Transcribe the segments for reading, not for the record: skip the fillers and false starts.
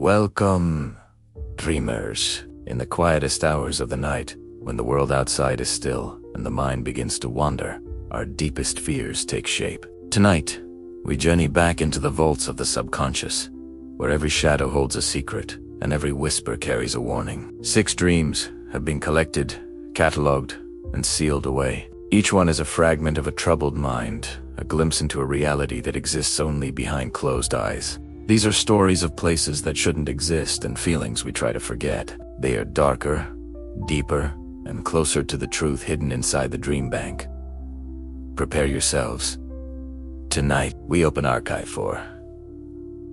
Welcome, dreamers. In the quietest hours of the night, when the world outside is still and the mind begins to wander, our deepest fears take shape. Tonight, we journey back into the vaults of the subconscious, where every shadow holds a secret and every whisper carries a warning. 6 dreams have been collected, catalogued, and sealed away. Each one is a fragment of a troubled mind, a glimpse into a reality that exists only behind closed eyes. These are stories of places that shouldn't exist and feelings we try to forget. They are darker, deeper, and closer to the truth hidden inside the DreamBank. Prepare yourselves. Tonight, we open archive for.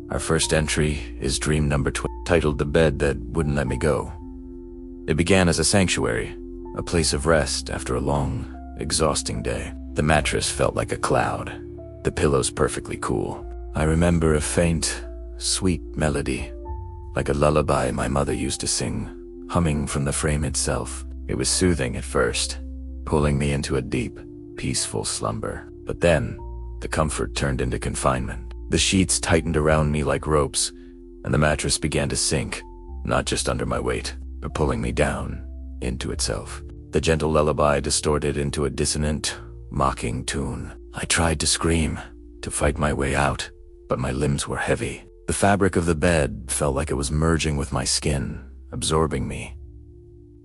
Our first entry is dream number 20, titled The Bed That Wouldn't Let Me Go. It began as a sanctuary, a place of rest after a long, exhausting day. The mattress felt like a cloud, the pillows perfectly cool. I remember a faint, sweet melody, like a lullaby my mother used to sing, humming from the frame itself. It was soothing at first, pulling me into a deep, peaceful slumber. But then, the comfort turned into confinement. The sheets tightened around me like ropes, and the mattress began to sink, not just under my weight, but pulling me down into itself. The gentle lullaby distorted into a dissonant, mocking tune. I tried to scream, to fight my way out, but my limbs were heavy. The fabric of the bed felt like it was merging with my skin, absorbing me.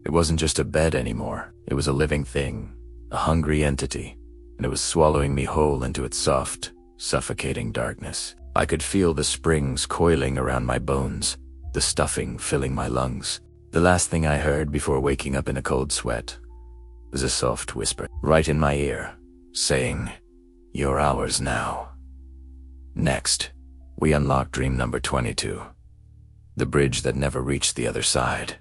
It wasn't just a bed anymore. It was a living thing, a hungry entity, and it was swallowing me whole into its soft, suffocating darkness. I could feel the springs coiling around my bones, the stuffing filling my lungs. The last thing I heard before waking up in a cold sweat was a soft whisper right in my ear, saying, "You're ours now." Next, we unlocked dream number 22, the bridge that never reached the other side.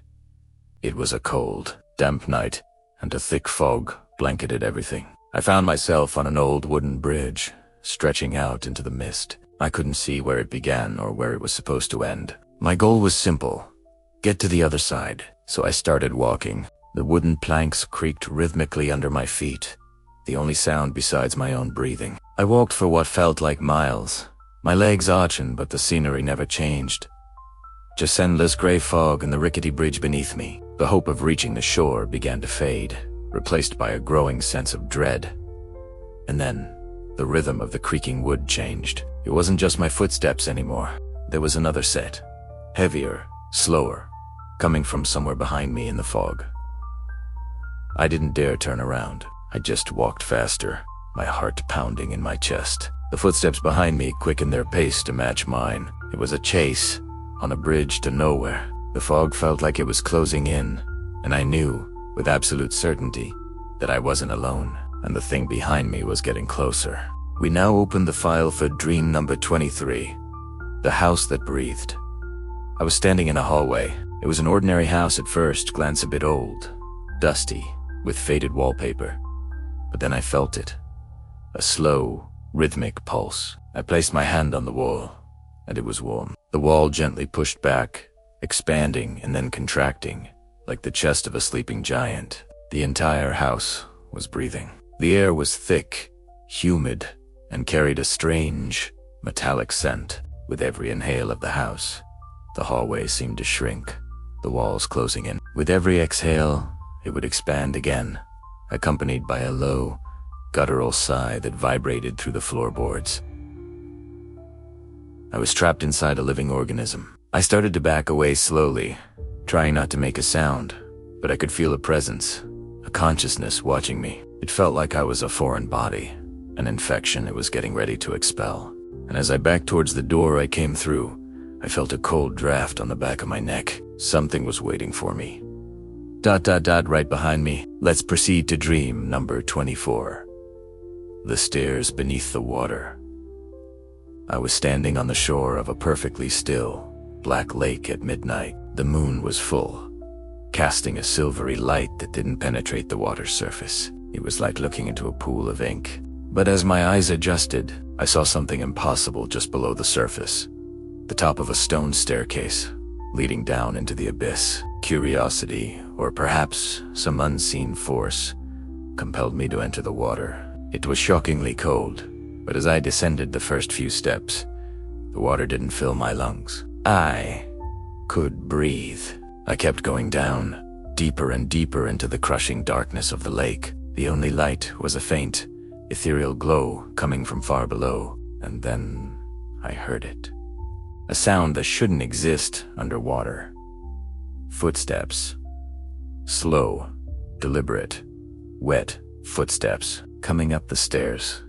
It was a cold, damp night, and a thick fog blanketed everything. I found myself on an old wooden bridge, stretching out into the mist. I couldn't see where it began or where it was supposed to end. My goal was simple: get to the other side. So I started walking. The wooden planks creaked rhythmically under my feet, the only sound besides my own breathing. I walked for what felt like miles, my legs arching, but the scenery never changed. Just endless gray fog and the rickety bridge beneath me. The hope of reaching the shore began to fade, replaced by a growing sense of dread. And then, the rhythm of the creaking wood changed. It wasn't just my footsteps anymore. There was another set, heavier, slower, coming from somewhere behind me in the fog. I didn't dare turn around. I just walked faster, my heart pounding in my chest. The footsteps behind me quickened their pace to match mine. It was a chase, on a bridge to nowhere. The fog felt like it was closing in, and I knew, with absolute certainty, that I wasn't alone, and the thing behind me was getting closer. We now opened the file for dream number 23, the house that breathed. I was standing in a hallway. It was an ordinary house at first glance, a bit old, dusty, with faded wallpaper. But then I felt it. A slow, rhythmic pulse. I placed my hand on the wall, and it was warm. The wall gently pushed back, expanding and then contracting, like the chest of a sleeping giant. The entire house was breathing. The air was thick, humid, and carried a strange, metallic scent. With every inhale of the house, the hallway seemed to shrink, the walls closing in. With every exhale, it would expand again, accompanied by a low, guttural sigh that vibrated through the floorboards. I was trapped inside a living organism. I started to back away slowly, trying not to make a sound, but I could feel a presence, a consciousness watching me. It felt like I was a foreign body, an infection it was getting ready to expel. And as I backed towards the door I came through, I felt a cold draft on the back of my neck. Something was waiting for me. ... right behind me. Let's proceed to dream number 24. The stairs beneath the water. I was standing on the shore of a perfectly still, black lake at midnight. The moon was full, casting a silvery light that didn't penetrate the water's surface. It was like looking into a pool of ink. But as my eyes adjusted, I saw something impossible just below the surface. The top of a stone staircase, leading down into the abyss. Curiosity, or perhaps some unseen force, compelled me to enter the water. It was shockingly cold, but as I descended the first few steps, the water didn't fill my lungs. I could breathe. I kept going down, deeper and deeper into the crushing darkness of the lake. The only light was a faint, ethereal glow coming from far below, and then I heard it. A sound that shouldn't exist underwater. Footsteps. Slow, deliberate, wet footsteps coming up the stairs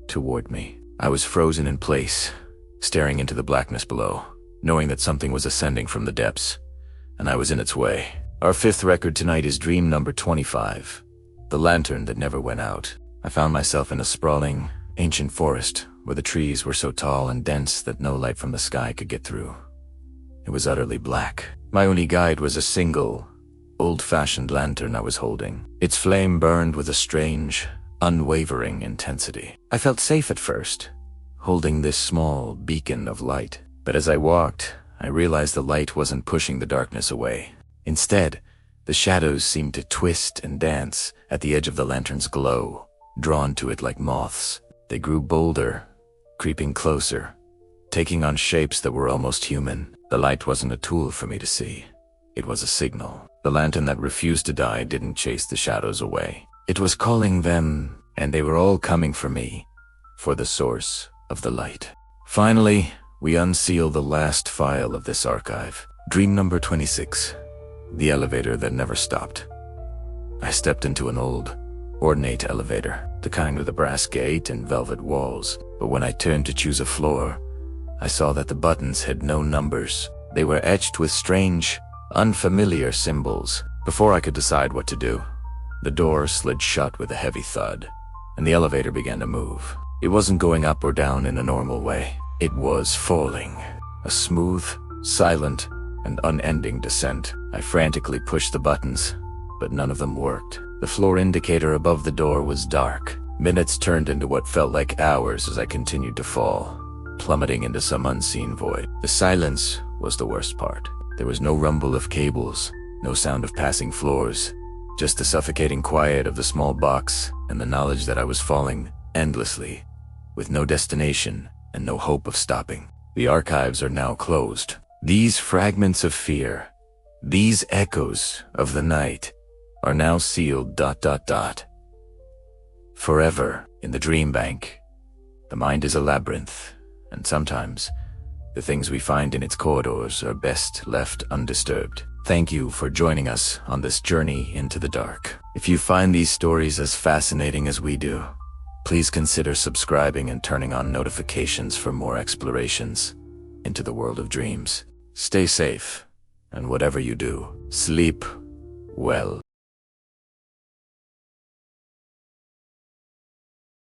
toward me. I was frozen in place, staring into the blackness below, knowing that something was ascending from the depths, and I was in its way. Our fifth record tonight is dream number 25, the lantern that never went out. I found myself in a sprawling, ancient forest where the trees were so tall and dense that no light from the sky could get through. It was utterly black. My only guide was a single, old-fashioned lantern I was holding. Its flame burned with a strange, unwavering intensity. I felt safe at first, holding this small beacon of light. But as I walked, I realized the light wasn't pushing the darkness away. Instead, the shadows seemed to twist and dance at the edge of the lantern's glow, drawn to it like moths. They grew bolder, creeping closer, taking on shapes that were almost human. The light wasn't a tool for me to see. It was a signal. The lantern that refused to die didn't chase the shadows away. It was calling them, and they were all coming for me, for the source of the light. Finally, we unseal the last file of this archive. Dream number 26, the elevator that never stopped. I stepped into an old, ornate elevator, the kind with a brass gate and velvet walls. But when I turned to choose a floor, I saw that the buttons had no numbers. They were etched with strange, unfamiliar symbols. Before I could decide what to do, the door slid shut with a heavy thud, and the elevator began to move. It wasn't going up or down in a normal way. It was falling. A smooth, silent, and unending descent. I frantically pushed the buttons, but none of them worked. The floor indicator above the door was dark. Minutes turned into what felt like hours as I continued to fall, plummeting into some unseen void. The silence was the worst part. There was no rumble of cables, no sound of passing floors, just the suffocating quiet of the small box and the knowledge that I was falling endlessly, with no destination and no hope of stopping. The archives are now closed. These fragments of fear, these echoes of the night, are now sealed ... forever in the DreamBank. The mind is a labyrinth, and sometimes the things we find in its corridors are best left undisturbed. Thank you for joining us on this journey into the dark. If you find these stories as fascinating as we do, please consider subscribing and turning on notifications for more explorations into the world of dreams. Stay safe, and whatever you do, sleep well.